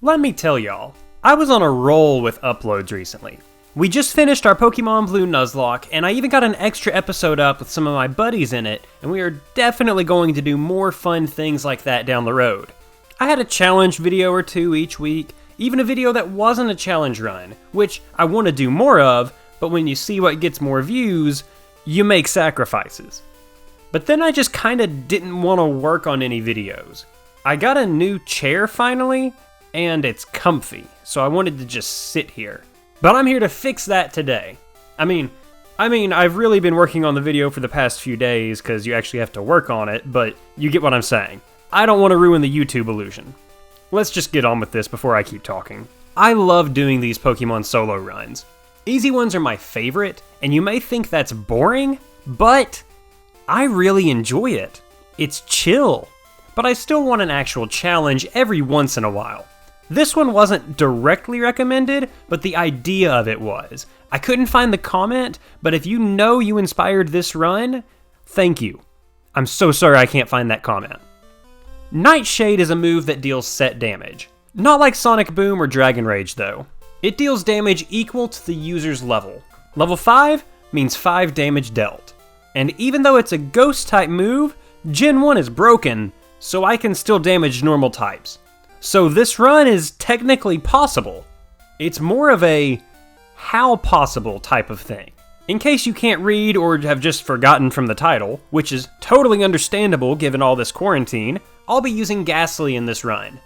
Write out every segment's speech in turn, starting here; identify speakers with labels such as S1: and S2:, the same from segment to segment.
S1: Let me tell y'all, I was on a roll with uploads recently. We just finished our Pokemon Blue Nuzlocke, and I even got an extra episode up with some of my buddies in it, and we are definitely going to do more fun things like that down the road. I had a challenge video or two each week, even a video that wasn't a challenge run, which I want to do more of, but when you see what gets more views, you make sacrifices. But then I just kinda didn't want to work on any videos. I got a new chair finally, and it's comfy, so I wanted to just sit here. But I'm here to fix that today. I mean, I've really been working on the video for the past few days, because you actually have to work on it, but you get what I'm saying. I don't want to ruin the YouTube illusion. Let's just get on with this before I keep talking. I love doing these Pokemon solo runs. Easy ones are my favorite, and you may think that's boring, but I really enjoy it. It's chill, but I still want an actual challenge every once in a while. This one wasn't directly recommended, but the idea of it was. I couldn't find the comment, but if you know you inspired this run, thank you. I'm so sorry I can't find that comment. Nightshade is a move that deals set damage. Not like Sonic Boom or Dragon Rage though. It deals damage equal to the user's level. Level 5 means 5 damage dealt. And even though it's a ghost type move, Gen 1 is broken, so I can still damage normal types. So this run is technically possible. It's more of a how possible type of thing. In case you can't read or have just forgotten from the title, which is totally understandable given all this quarantine, I'll be using Gastly in this run.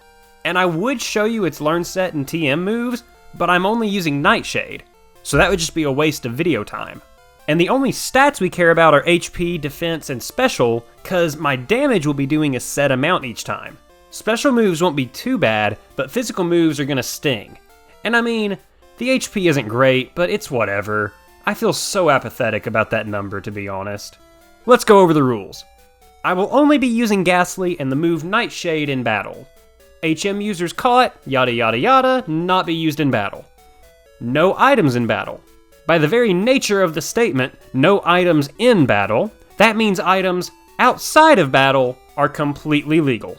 S1: And I would show you its learn set and TM moves, but I'm only using Nightshade, so that would just be a waste of video time. And the only stats we care about are HP, defense, and special, cause my damage will be doing a set amount each time. Special moves won't be too bad, but physical moves are gonna sting. And I mean, the HP isn't great, but it's whatever. I feel so apathetic about that number, to be honest. Let's go over the rules. I will only be using Gastly and the move Nightshade in battle. HM users caught, yada yada yada, not be used in battle. No items in battle. By the very nature of the statement, no items in battle, that means items outside of battle are completely legal.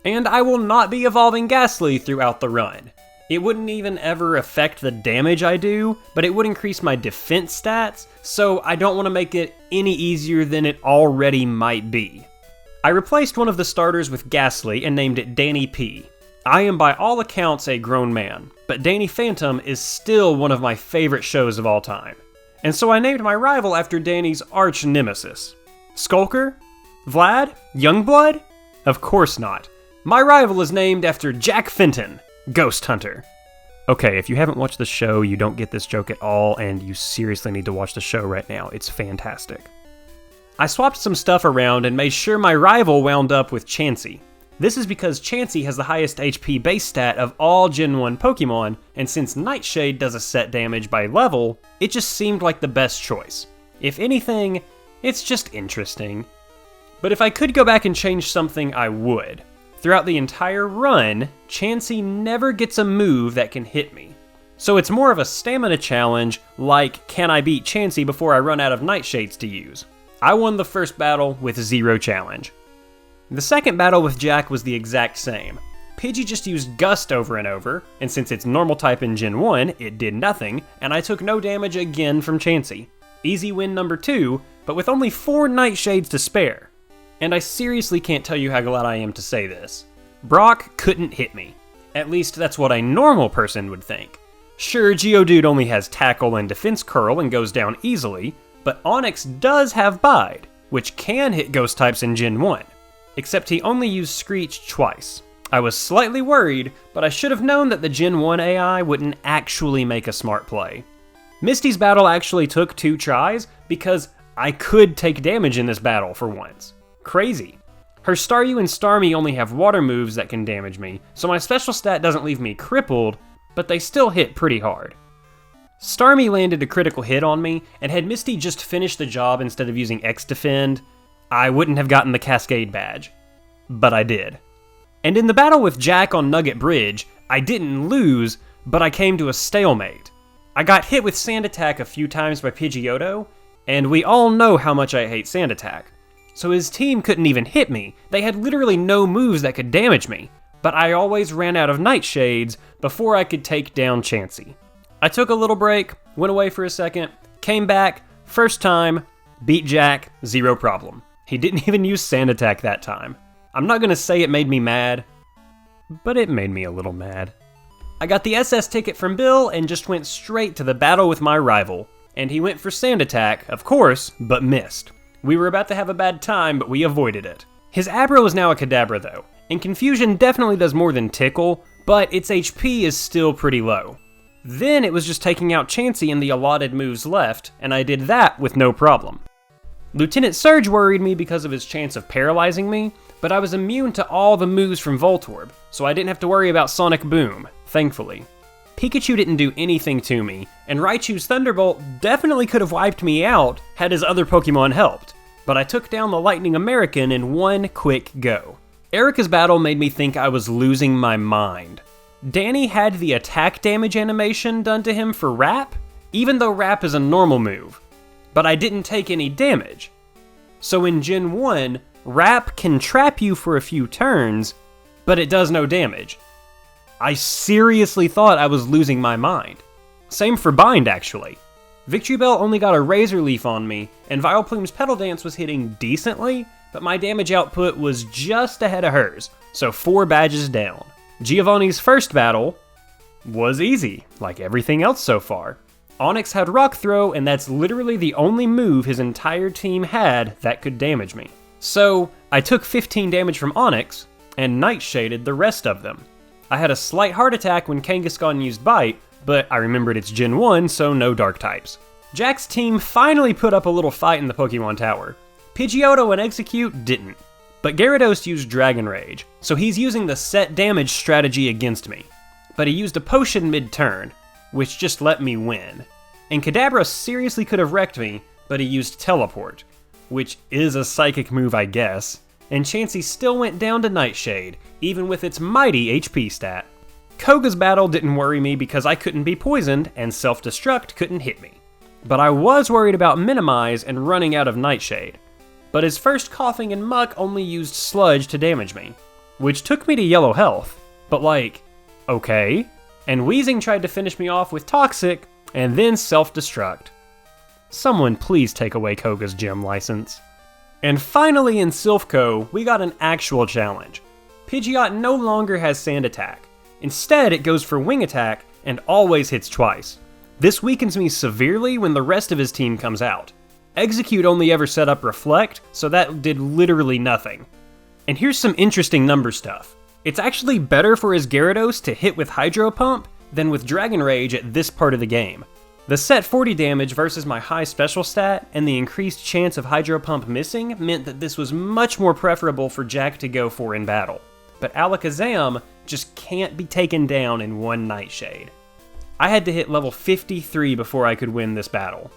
S1: And I will not be evolving Gastly throughout the run. It wouldn't even ever affect the damage I do, but it would increase my defense stats, so I don't want to make it any easier than it already might be. I replaced one of the starters with Gastly and named it Danny P. I am by all accounts a grown man, but Danny Phantom is still one of my favorite shows of all time. And so I named my rival after Danny's arch nemesis. Skulker? Vlad? Youngblood? Of course not. My rival is named after Jack Fenton, Ghost Hunter. Okay, if you haven't watched the show, you don't get this joke at all, and you seriously need to watch the show right now. It's fantastic. I swapped some stuff around and made sure my rival wound up with Chansey. This is because Chansey has the highest HP base stat of all Gen 1 Pokemon, and since Nightshade does a set damage by level, it just seemed like the best choice. If anything, it's just interesting. But if I could go back and change something, I would. Throughout the entire run, Chansey never gets a move that can hit me. So it's more of a stamina challenge, like can I beat Chansey before I run out of Nightshades to use? I won the first battle with 0 challenge. The second battle with Jack was the exact same. Pidgey just used Gust over and over, and since it's normal type in Gen 1, it did nothing, and I took no damage again from Chansey. Easy win number 2, but with only 4 Nightshades to spare. And I seriously can't tell you how glad I am to say this. Brock couldn't hit me. At least that's what a normal person would think. Sure, Geodude only has Tackle and Defense Curl and goes down easily, but Onix does have Bide, which can hit ghost types in Gen 1. Except he only used Screech twice. I was slightly worried, but I should have known that the Gen 1 AI wouldn't actually make a smart play. Misty's battle actually took 2 tries, because I could take damage in this battle for once. Crazy. Her Staryu and Starmie only have water moves that can damage me, so my special stat doesn't leave me crippled, but they still hit pretty hard. Starmie landed a critical hit on me, and had Misty just finished the job instead of using X-Defend, I wouldn't have gotten the Cascade badge. But I did. And in the battle with Jack on Nugget Bridge, I didn't lose, but I came to a stalemate. I got hit with Sand Attack a few times by Pidgeotto, and we all know how much I hate Sand Attack. So his team couldn't even hit me. They had literally no moves that could damage me. but I always ran out of nightshades before I could take down Chansey. I took a little break, went away for a second, came back, first time, beat Jack, zero problem. He didn't even use Sand Attack that time. I'm not gonna say it made me mad, but it made me a little mad. I got the SS ticket from Bill and just went straight to the battle with my rival. And he went for Sand Attack, of course, but missed. We were about to have a bad time, but we avoided it. His Abra was now a Kadabra though, and Confusion definitely does more than Tickle, but its HP is still pretty low. Then it was just taking out Chansey in the allotted moves left, and I did that with no problem. Lieutenant Surge worried me because of his chance of paralyzing me, but I was immune to all the moves from Voltorb, so I didn't have to worry about Sonic Boom, thankfully. Pikachu didn't do anything to me, and Raichu's Thunderbolt definitely could have wiped me out had his other Pokemon helped, but I took down the Lightning American in one quick go. Erica's battle made me think I was losing my mind. Danny had the attack damage animation done to him for Wrap, even though Wrap is a normal move, but I didn't take any damage. So in Gen 1, Wrap can trap you for a few turns, but it does no damage. I seriously thought I was losing my mind. Same for Bind, actually. Victory Bell only got a Razor Leaf on me, and Vileplume's Petal Dance was hitting decently, but my damage output was just ahead of hers, so 4 badges down. Giovanni's first battle was easy, like everything else so far. Onix had Rock Throw, and that's literally the only move his entire team had that could damage me. So, I took 15 damage from Onix, and Nightshaded the rest of them. I had a slight heart attack when Kangaskhan used Bite, but I remembered it's Gen 1, so no Dark types. Jack's team finally put up a little fight in the Pokemon Tower. Pidgeotto and Execute didn't, but Gyarados used Dragon Rage, so he's using the set damage strategy against me. But he used a potion mid-turn, which just let me win. And Kadabra seriously could have wrecked me, but he used Teleport, which is a psychic move I guess, and Chansey still went down to Nightshade, even with its mighty HP stat. Koga's battle didn't worry me because I couldn't be poisoned and Self-Destruct couldn't hit me. But I was worried about Minimize and running out of Nightshade. But his first Coughing and Muck only used Sludge to damage me, which took me to yellow health, but like, okay. And Weezing tried to finish me off with Toxic, and then Self-Destruct. Someone please take away Koga's gym license. And finally in Silphco, we got an actual challenge. Pidgeot no longer has Sand Attack. Instead, it goes for Wing Attack and always hits twice. This weakens me severely when the rest of his team comes out. Execute only ever set up Reflect, so that did literally nothing. And here's some interesting number stuff. It's actually better for his Gyarados to hit with Hydro Pump than with Dragon Rage at this part of the game. The set 40 damage versus my high special stat and the increased chance of Hydro Pump missing meant that this was much more preferable for Jack to go for in battle. But Alakazam just can't be taken down in one Nightshade. I had to hit level 53 before I could win this battle.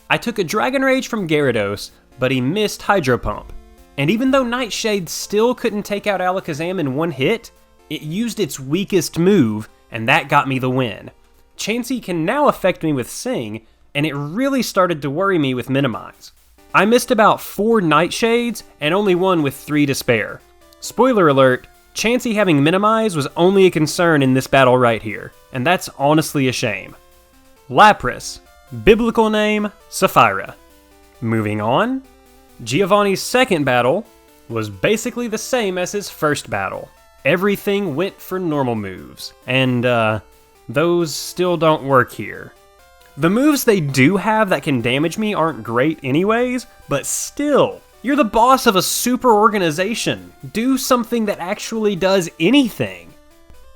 S1: I took a Dragon Rage from Gyarados, but he missed Hydro Pump. And even though Nightshade still couldn't take out Alakazam in one hit, it used its weakest move, and that got me the win. Chansey can now affect me with Sing, and it really started to worry me with Minimize. I missed about 4 Nightshades, and only one with 3 to spare. Spoiler alert, Chansey having Minimize was only a concern in this battle right here, and that's honestly a shame. Lapras. Biblical name, Sapphira. Moving on. Giovanni's second battle was basically the same as his first battle. Everything went for normal moves, and those still don't work here. The moves they do have that can damage me aren't great anyways, but still, you're the boss of a super organization. Do something that actually does anything.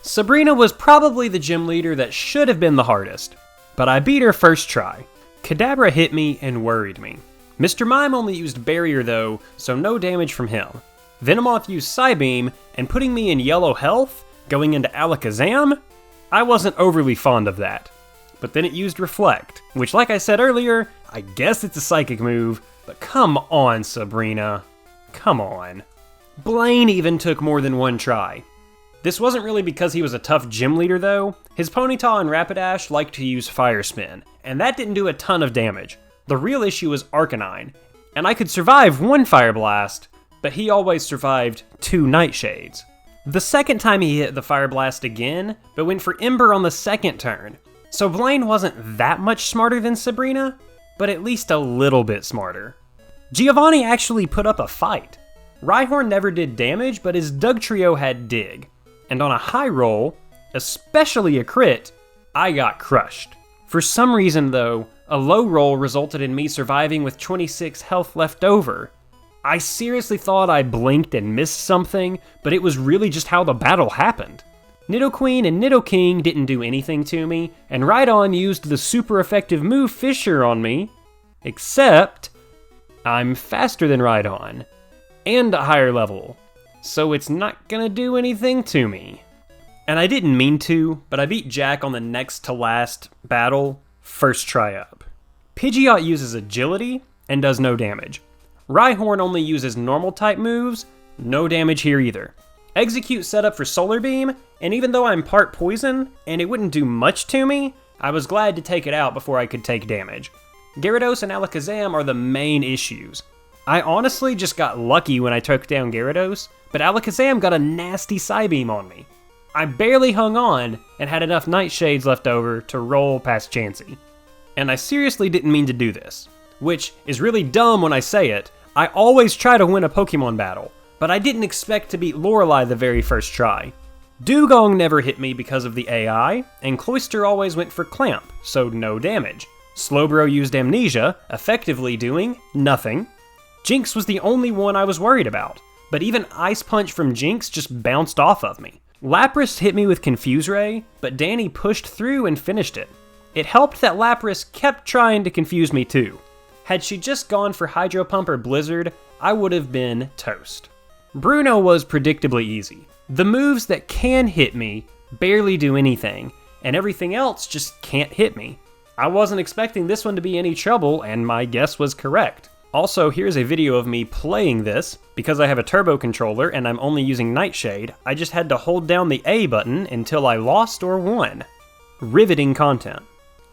S1: Sabrina was probably the gym leader that should have been the hardest, but I beat her first try. Kadabra hit me and worried me. Mr. Mime only used Barrier though, so no damage from him. Venomoth used Psybeam, and putting me in yellow health, going into Alakazam? I wasn't overly fond of that. But then it used Reflect, which like I said earlier, I guess it's a psychic move, but come on Sabrina. Come on. Blaine even took more than one try. This wasn't really because he was a tough gym leader though. His Ponyta and Rapidash liked to use Fire Spin, and that didn't do a ton of damage. The real issue was Arcanine, and I could survive one Fire Blast, but he always survived 2 Nightshades. The second time he hit the Fire Blast again, but went for Ember on the second turn. So Blaine wasn't that much smarter than Sabrina, but at least a little bit smarter. Giovanni actually put up a fight. Rhyhorn never did damage, but his Dugtrio had Dig. And on a high roll, especially a crit, I got crushed. For some reason though, a low roll resulted in me surviving with 26 health left over. I seriously thought I blinked and missed something, but it was really just how the battle happened. Nidoqueen and Nidoking didn't do anything to me, and Rhydon used the super effective move Fissure on me, except I'm faster than Rhydon, and a higher level, so it's not gonna do anything to me. And I didn't mean to, but I beat Jack on the next to last battle, first try up. Pidgeot uses Agility and does no damage. Rhyhorn only uses normal type moves, no damage here either. Execute set up for Solar Beam, and even though I'm part poison, and it wouldn't do much to me, I was glad to take it out before I could take damage. Gyarados and Alakazam are the main issues. I honestly just got lucky when I took down Gyarados, but Alakazam got a nasty Psybeam on me. I barely hung on, and had enough Nightshades left over to roll past Chansey. And I seriously didn't mean to do this, which is really dumb when I say it. I always try to win a Pokemon battle, but I didn't expect to beat Lorelei the very first try. Dugong never hit me because of the AI, and Cloyster always went for Clamp, so no damage. Slowbro used Amnesia, effectively doing nothing. Jinx was the only one I was worried about, but even Ice Punch from Jinx just bounced off of me. Lapras hit me with Confuse Ray, but Danny pushed through and finished it. It helped that Lapras kept trying to confuse me too. Had she just gone for Hydro Pump or Blizzard, I would have been toast. Bruno was predictably easy. The moves that can hit me barely do anything, and everything else just can't hit me. I wasn't expecting this one to be any trouble, and my guess was correct. Also, here's a video of me playing this. Because I have a turbo controller and I'm only using Nightshade, I just had to hold down the A button until I lost or won. Riveting content.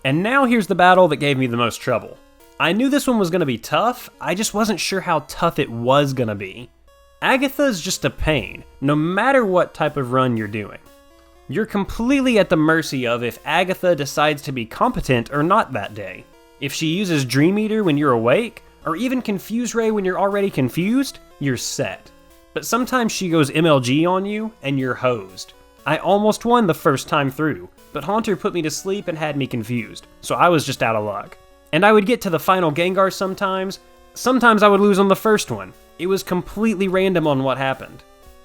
S1: And now here's the battle that gave me the most trouble. I knew this one was going to be tough, I just wasn't sure how tough it was going to be. Agatha's just a pain, no matter what type of run you're doing. You're completely at the mercy of if Agatha decides to be competent or not that day. If she uses Dream Eater when you're awake, or even Confuse Ray when you're already confused, you're set. But sometimes she goes MLG on you, and you're hosed. I almost won the first time through, but Haunter put me to sleep and had me confused, so I was just out of luck. And I would get to the final Gengar sometimes I would lose on the first one. It was completely random on what happened.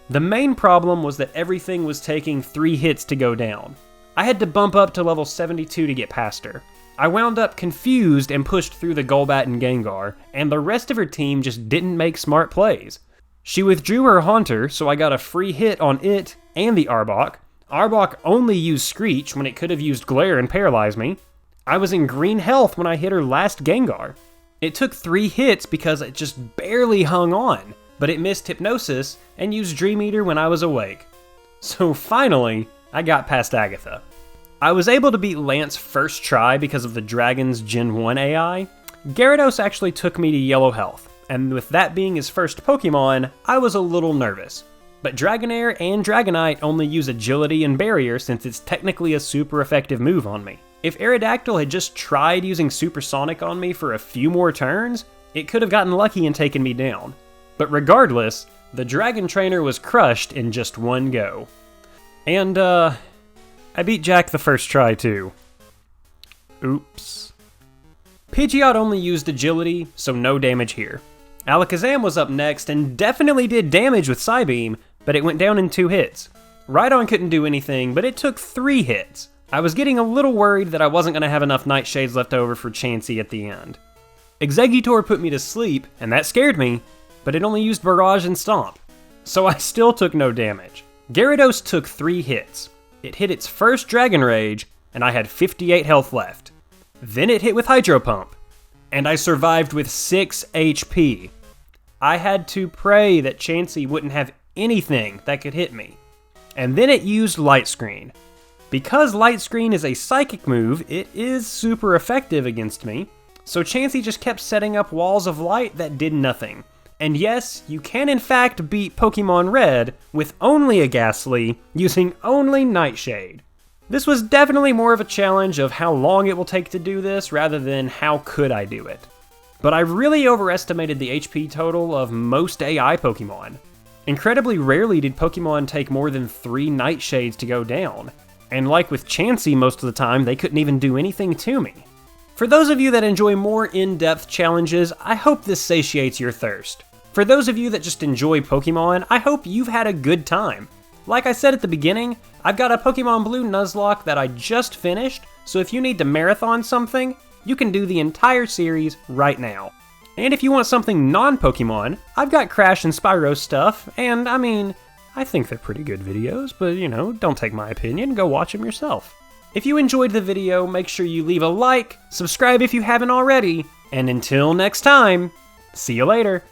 S1: The main problem was that everything was taking 3 hits to go down. I had to bump up to level 72 to get past her. I wound up confused and pushed through the Golbat and Gengar, and the rest of her team just didn't make smart plays. She withdrew her Haunter, so I got a free hit on it and the Arbok. Arbok only used Screech when it could have used Glare and paralyzed me. I was in green health when I hit her last Gengar. It took 3 hits because it just barely hung on, but it missed Hypnosis and used Dream Eater when I was awake. So finally, I got past Agatha. I was able to beat Lance first try because of the Dragon's Gen 1 AI. Gyarados actually took me to yellow health, and with that being his first Pokemon, I was a little nervous. But Dragonair and Dragonite only use Agility and Barrier since it's technically a super effective move on me. If Aerodactyl had just tried using Supersonic on me for a few more turns, it could have gotten lucky and taken me down. But regardless, the Dragon Trainer was crushed in just one go. And, I beat Jack the first try too. Oops. Pidgeot only used Agility, so no damage here. Alakazam was up next and definitely did damage with Psybeam, but it went down in 2 hits. Rhydon couldn't do anything, but it took 3 hits. I was getting a little worried that I wasn't going to have enough Nightshades left over for Chansey at the end. Exeggutor put me to sleep, and that scared me, but it only used Barrage and Stomp, so I still took no damage. Gyarados took 3 hits. It hit its first Dragon Rage, and I had 58 health left. Then it hit with Hydro Pump, and I survived with 6 HP. I had to pray that Chansey wouldn't have anything that could hit me. And then it used Light Screen. Because Light Screen is a psychic move, it is super effective against me, so Chansey just kept setting up walls of light that did nothing. And yes, you can in fact beat Pokemon Red with only a Gastly using only Nightshade. This was definitely more of a challenge of how long it will take to do this rather than how could I do it. But I really overestimated the HP total of most AI Pokemon. Incredibly rarely did Pokemon take more than 3 Nightshades to go down, and like with Chansey most of the time, they couldn't even do anything to me. For those of you that enjoy more in-depth challenges, I hope this satiates your thirst. For those of you that just enjoy Pokemon, I hope you've had a good time. Like I said at the beginning, I've got a Pokemon Blue Nuzlocke that I just finished, so if you need to marathon something, you can do the entire series right now. And if you want something non-Pokemon, I've got Crash and Spyro stuff, and I mean, I think they're pretty good videos, but you know, don't take my opinion, go watch them yourself. If you enjoyed the video, make sure you leave a like, subscribe if you haven't already, and until next time, see you later.